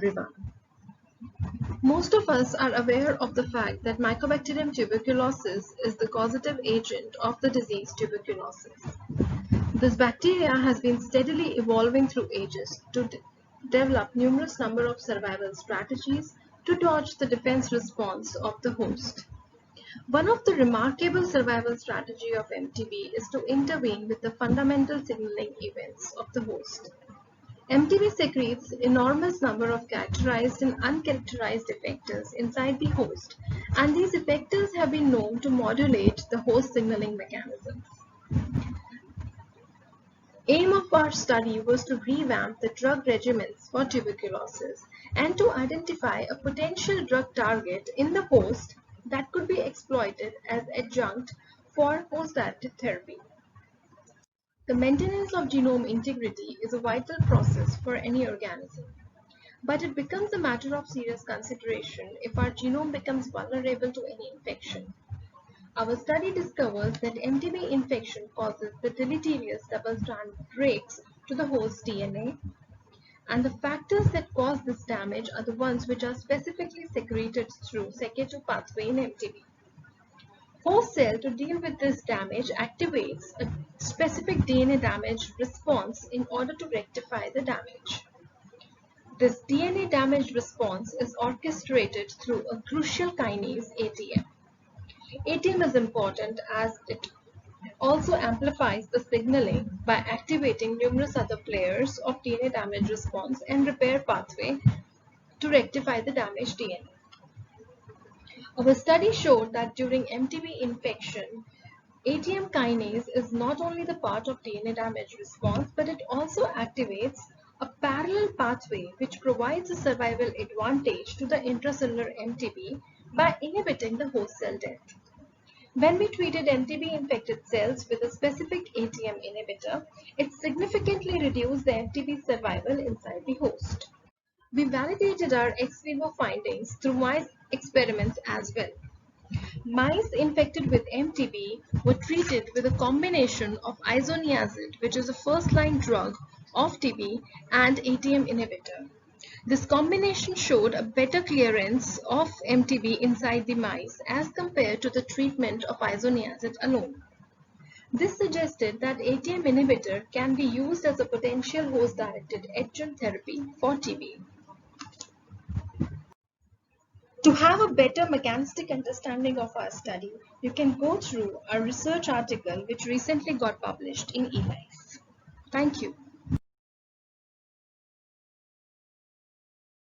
everyone. Most of us are aware of the fact that Mycobacterium tuberculosis is the causative agent of the disease tuberculosis. This bacteria has been steadily evolving through ages to develop numerous number of survival strategies to dodge the defense response of the host. One of the remarkable survival strategy of MTB is to intervene with the fundamental signaling events of the host. MTB secretes enormous number of characterized and uncharacterized effectors inside the host, and these effectors have been known to modulate the host signaling mechanisms. Aim of our study was to revamp the drug regimens for tuberculosis and to identify a potential drug target in the host that could be exploited as adjunct for host-directed therapy. The maintenance of genome integrity is a vital process for any organism, but it becomes a matter of serious consideration if our genome becomes vulnerable to any infection. Our study discovers that MTB infection causes the deleterious double-strand breaks to the host DNA, and the factors that cause this damage are the ones which are specifically secreted through SECA2 pathway in MTB. Host cell to deal with this damage activates a specific DNA damage response in order to rectify the damage. This DNA damage response is orchestrated through a crucial kinase ATM. ATM is important as it also amplifies the signaling by activating numerous other players of DNA damage response and repair pathway to rectify the damaged DNA. Our study showed that during MTB infection, ATM kinase is not only the part of DNA damage response, but it also activates a parallel pathway which provides a survival advantage to the intracellular MTB by inhibiting the host cell death. When we treated MTB infected cells with a specific ATM inhibitor, it significantly reduced the MTB survival inside the host. We validated our ex vivo findings through mice experiments as well. Mice infected with MTB were treated with a combination of isoniazid, which is a first-line drug of TB, and ATM inhibitor. This combination showed a better clearance of MTB inside the mice as compared to the treatment of isoniazid alone. This suggested that ATM inhibitor can be used as a potential host-directed adjunct therapy for TB. To have a better mechanistic understanding of our study, you can go through a research article which recently got published in eLife. Thank you.